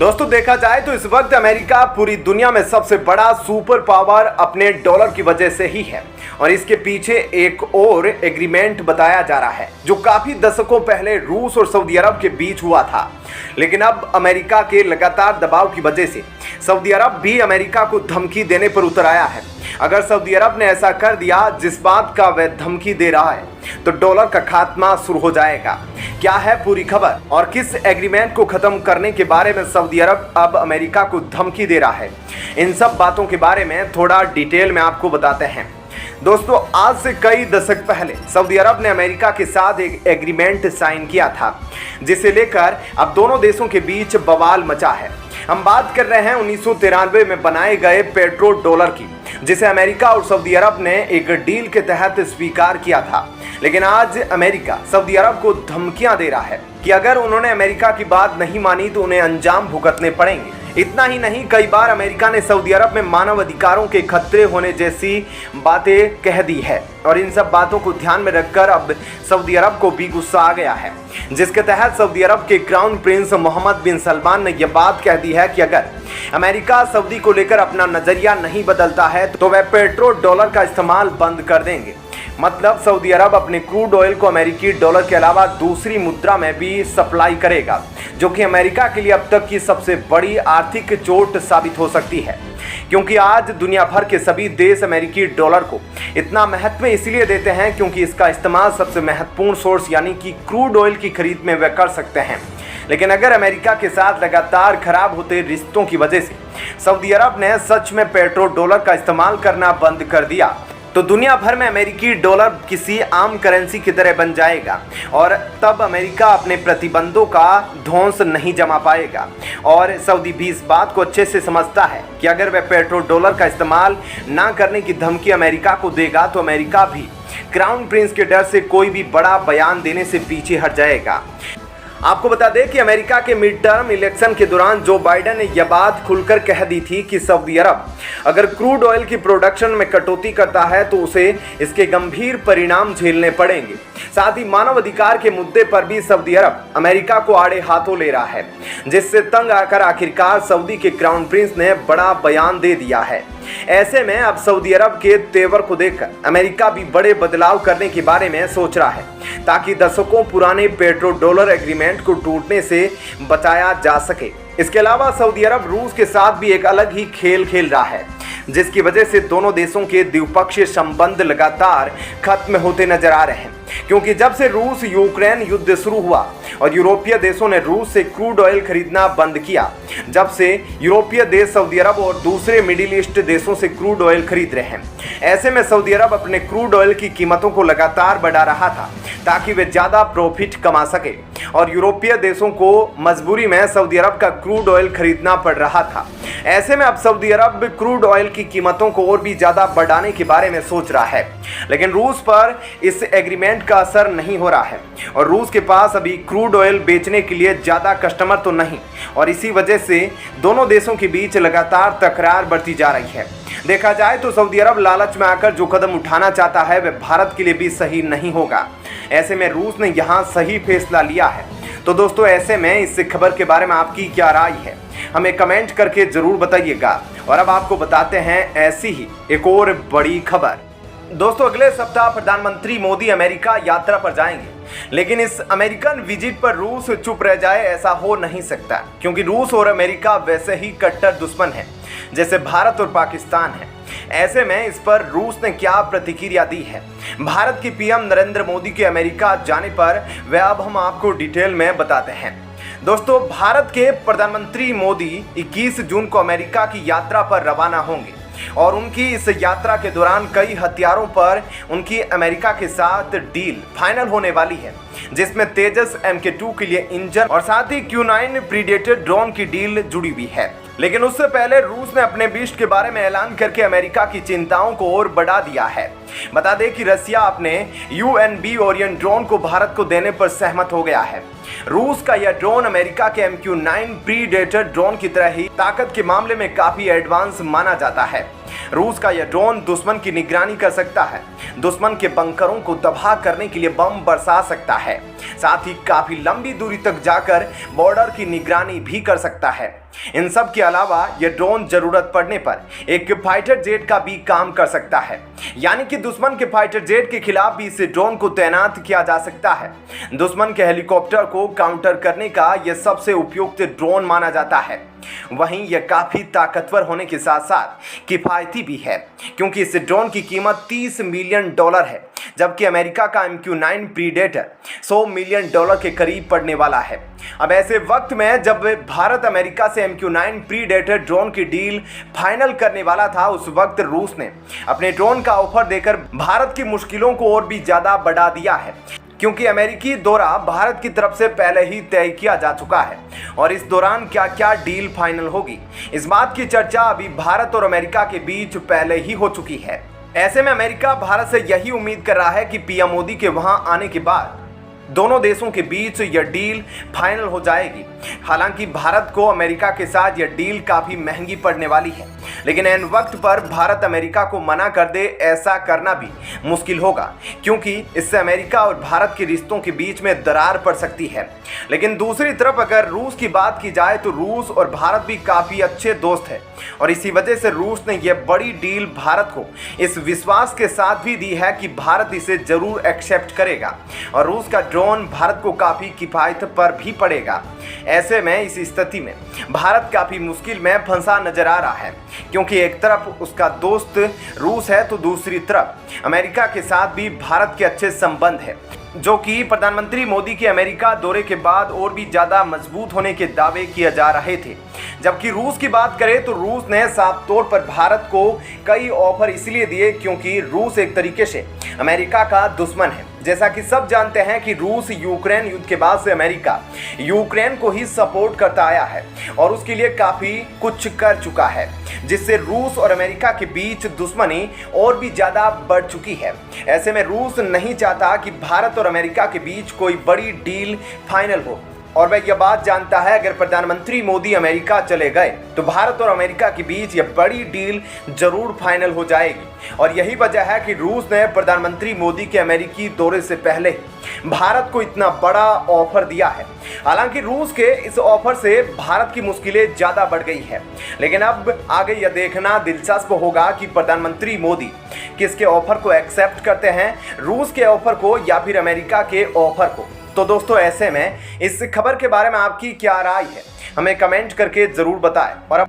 दोस्तों देखा जाए तो इस वक्त अमेरिका पूरी दुनिया में सबसे बड़ा सुपर पावर अपने डॉलर की वजह से ही है और इसके पीछे एक और एग्रीमेंट बताया जा रहा है जो काफी दशकों पहले रूस और सऊदी अरब के बीच हुआ था। लेकिन अब अमेरिका के लगातार दबाव की वजह से सऊदी अरब भी अमेरिका को धमकी देने पर उतर आया है। अगर सऊदी अरब ने ऐसा कर दिया जिस बात का वह धमकी दे रहा है तो डॉलर का खात्मा शुरू हो जाएगा। क्या है पूरी खबर और किस एग्रीमेंट को खत्म करने के बारे में सऊदी अरब अब अमेरिका को धमकी दे रहा है, इन सब बातों के बारे में थोड़ा डिटेल में आपको बताते हैं। दोस्तों आज से कई दशक पहले सऊदी अरब ने अमेरिका के साथ एक एग्रीमेंट साइन किया था जिसे लेकर अब दोनों देशों के बीच बवाल मचा है। हम बात कर रहे हैं 1993 में बनाए गए पेट्रो डॉलर की, जिसे अमेरिका और सऊदी अरब ने एक डील के तहत स्वीकार किया था। लेकिन आज अमेरिका सऊदी अरब को धमकियां दे रहा है कि अगर उन्होंने अमेरिका की बात नहीं मानी तो उन्हें अंजाम भुगतने पड़ेंगे। इतना ही नहीं, कई बार अमेरिका ने सऊदी अरब में मानव अधिकारों के खतरे होने जैसी बातें कह दी है और इन सब बातों को ध्यान में रखकर अब सऊदी अरब को भी गुस्सा आ गया है, जिसके तहत सऊदी अरब के क्राउन प्रिंस मोहम्मद बिन सलमान ने यह बात कह दी है कि अगर अमेरिका सऊदी को लेकर अपना नजरिया नहीं बदलता है तो वह पेट्रो डॉलर का इस्तेमाल बंद कर देंगे। मतलब सऊदी अरब अपने क्रूड ऑयल को अमेरिकी डॉलर के अलावा दूसरी मुद्रा में भी सप्लाई करेगा, जो कि अमेरिका के लिए अब तक की सबसे बड़ी आर्थिक चोट साबित हो सकती है। क्योंकि आज दुनिया भर के सभी देश अमेरिकी डॉलर को इतना महत्व इसलिए देते हैं क्योंकि इसका इस्तेमाल सबसे महत्वपूर्ण सोर्स यानी कि क्रूड ऑयल की खरीद में वे कर सकते हैं। लेकिन अगर अमेरिका के साथ लगातार खराब होते रिश्तों की वजह से सऊदी अरब ने सच में पेट्रो डॉलर का इस्तेमाल करना बंद कर दिया तो दुनिया भर में अमेरिकी डॉलर किसी आम करेंसी की तरह बन जाएगा और तब अमेरिका अपने प्रतिबंधों का ध्वंस नहीं जमा पाएगा। और सऊदी भी इस बात को अच्छे से समझता है कि अगर वह पेट्रो डॉलर का इस्तेमाल ना करने की धमकी अमेरिका को देगा तो अमेरिका भी क्राउन प्रिंस के डर से कोई भी बड़ा बयान देने से पीछे हट जाएगा। आपको बता दें कि अमेरिका के मिड टर्म इलेक्शन के दौरान जो बाइडेन ने यह बात खुलकर कह दी थी कि सऊदी अरब अगर क्रूड ऑयल की प्रोडक्शन में कटौती करता है तो उसे इसके गंभीर परिणाम झेलने पड़ेंगे। साथ ही मानव अधिकार के मुद्दे पर भी सऊदी अरब अमेरिका को आड़े हाथों ले रहा है, जिससे तंग आकर आखिरकार सऊदी के क्राउन प्रिंस ने बड़ा बयान दे दिया है। ऐसे में अब सऊदी अरब के तेवर को देखकर अमेरिका भी बड़े बदलाव करने के बारे में सोच रहा है ताकि दशकों पुराने पेट्रो डॉलर एग्रीमेंट को टूटने से बचाया जा सके। इसके अलावा सऊदी अरब रूस के साथ भी एक अलग ही खेल खेल रहा है, जिसकी वजह से दोनों देशों के द्विपक्षीय संबंध लगातार खत्म होते नजर आ रहे हैं। क्योंकि जब से रूस यूक्रेन युद्ध शुरू हुआ और यूरोपीय देशों ने रूस से क्रूड ऑयल खरीदना बंद किया, जब से यूरोपीय देश सऊदी अरब और दूसरे मिडिल ईस्ट देशों से क्रूड ऑयल खरीद रहे हैं। ऐसे में सऊदी अरब अपने क्रूड ऑयल की कीमतों को लगातार बढ़ा रहा था ताकि वे ज़्यादा प्रॉफिट कमा सके और यूरोपीय देशों को मजबूरी में सऊदी अरब का क्रूड ऑयल खरीदना पड़ रहा था। ऐसे में अब सऊदी अरब क्रूड ऑयल की कीमतों को और भी ज़्यादा बढ़ाने के बारे में सोच रहा है। लेकिन रूस पर इस एग्रीमेंट का असर नहीं हो रहा है और रूस के पास अभी क्रूड ऑयल बेचने के लिए ज़्यादा कस्टमर तो नहीं और इसी वजह से दोनों देशों के बीच लगातार तकरार बढ़ती जा रही है। देखा जाए तो सऊदी अरब लालच में आकर जो कदम उठाना चाहता है वह भारत के लिए भी सही नहीं होगा। ऐसे में रूस ने यहाँ सही फैसला लिया है। तो दोस्तों ऐसे में इस खबर के बारे में आपकी क्या राय है, हमें कमेंट करके जरूर बताइएगा। और अब आपको बताते हैं ऐसी ही एक और बड़ी खबर। दोस्तों अगले सप्ताह प्रधानमंत्री मोदी अमेरिका यात्रा पर जाएंगे, लेकिन इस अमेरिकन विजिट पर रूस चुप रह जाए ऐसा हो नहीं सकता, क्योंकि रूस और अमेरिका वैसे ही कट्टर दुश्मन हैं जैसे भारत और पाकिस्तान है। ऐसे में इस पर रूस ने क्या प्रतिक्रिया दी है भारत की पीएम नरेंद्र मोदी के अमेरिका जाने पर, वह अब हम आपको डिटेल में बताते हैं। दोस्तों भारत के प्रधानमंत्री मोदी 21 जून को अमेरिका की यात्रा पर रवाना होंगे और उनकी इस यात्रा के दौरान कई हथियारों पर उनकी अमेरिका के साथ डील फाइनल होने वाली है, जिसमें तेजस MK2 के लिए इंजन और साथ ही Q9 प्रीडेटर ड्रोन की डील जुड़ी हुई है। लेकिन उससे पहले रूस ने अपने बीस्ट के बारे में ऐलान करके अमेरिका की चिंताओं को और बढ़ा दिया है। बता दें कि रसिया अपने UNB ओरियन ड्रोन को भारत को देने पर सहमत हो गया है। रूस का यह ड्रोन अमेरिका के MQ-9 प्रीडेटर ड्रोन की तरह ही ताकत के मामले में काफी एडवांस माना जाता है। रूस का यह ड्रोन दुश्मन की निगरानी कर सकता है, दुश्मन के बंकरों को तबाह करने के लिए बम बरसा सकता है, साथ ही काफी लंबी दूरी तक जाकर बॉर्डर की निगरानी भी कर सकता है। इन सब के अलावा यह ड्रोन जरूरत पड़ने पर एक फाइटर जेट का भी काम कर सकता है, यानी कि दुश्मन के फाइटर जेट के खिलाफ भी इस ड्रोन को तैनात किया जा सकता है। दुश्मन के हेलीकॉप्टर को काउंटर करने का यह सबसे उपयुक्त ड्रोन माना जाता है। वहीं यह काफी ताकतवर होने के साथ साथ किफायती भी है, क्योंकि इस ड्रोन की कीमत $30 मिलियन है, जबकि अमेरिका का MQ-9 प्रीडेटर $100 मिलियन के करीब पड़ने वाला है। अब ऐसे वक्त में जब भारत अमेरिका से MQ-9 प्रीडेटर ड्रोन की डील फाइनल करने वाला था, उस वक्त रूस ने अपने ड्रोन का ऑफर देकर भारत की मुश्किलों को और भी ज्यादा बढ़ा दिया है, क्योंकि अमेरिकी दौरा भारत की तरफ से पहले ही तय किया जा चुका है और इस दौरान क्या क्या डील फाइनल होगी, इस बात की चर्चा अभी भारत और अमेरिका के बीच पहले ही हो चुकी है। ऐसे में अमेरिका भारत से यही उम्मीद कर रहा है कि PM मोदी के वहां आने के बाद दोनों देशों के बीच यह डील फाइनल हो जाएगी। हालांकि भारत को अमेरिका के साथ यह डील काफ़ी महंगी पड़ने वाली है, लेकिन ऐन वक्त पर भारत अमेरिका को मना कर दे, ऐसा करना भी मुश्किल होगा, क्योंकि इससे अमेरिका और भारत के रिश्तों के बीच में दरार पड़ सकती है। लेकिन दूसरी तरफ अगर रूस की बात की जाए तो रूस और भारत भी काफ़ी अच्छे दोस्त हैं और इसी वजह से रूस ने यह बड़ी डील भारत को इस विश्वास के साथ भी दी है कि भारत इसे जरूर एक्सेप्ट करेगा और रूस का ड्रोन भारत को काफ़ी किफायत पर भी पड़ेगा। ऐसे में इस स्थिति में भारत काफ़ी मुश्किल में फंसा नजर आ रहा है, क्योंकि एक तरफ उसका दोस्त रूस है तो दूसरी तरफ अमेरिका के साथ भी भारत के अच्छे संबंध है, जो कि प्रधानमंत्री मोदी के अमेरिका दौरे के बाद और भी ज़्यादा मजबूत होने के दावे किए जा रहे थे। जबकि रूस की बात करें तो रूस ने साफ तौर पर भारत को कई ऑफर इसलिए दिए क्योंकि रूस एक तरीके से अमेरिका का दुश्मन है। जैसा कि सब जानते हैं कि रूस यूक्रेन युद्ध के बाद से अमेरिका यूक्रेन को ही सपोर्ट करता आया है और उसके लिए काफ़ी कुछ कर चुका है, जिससे रूस और अमेरिका के बीच दुश्मनी और भी ज़्यादा बढ़ चुकी है। ऐसे में रूस नहीं चाहता कि भारत और अमेरिका के बीच कोई बड़ी डील फाइनल हो और वह यह बात जानता है अगर प्रधानमंत्री मोदी अमेरिका चले गए तो भारत और अमेरिका के बीच यह बड़ी डील जरूर फाइनल हो जाएगी। और यही वजह है कि रूस ने प्रधानमंत्री मोदी के अमेरिकी दौरे से पहले भारत को इतना बड़ा ऑफर दिया है। हालांकि रूस के इस ऑफर से भारत की मुश्किलें ज़्यादा बढ़ गई है, लेकिन अब आगे यह देखना दिलचस्प होगा कि प्रधानमंत्री मोदी किसके ऑफर को एक्सेप्ट करते हैं, रूस के ऑफर को या फिर अमेरिका के ऑफर को। तो दोस्तों, ऐसे में इस खबर के बारे में आपकी क्या राय है, हमें कमेंट करके ज़रूर बताएं और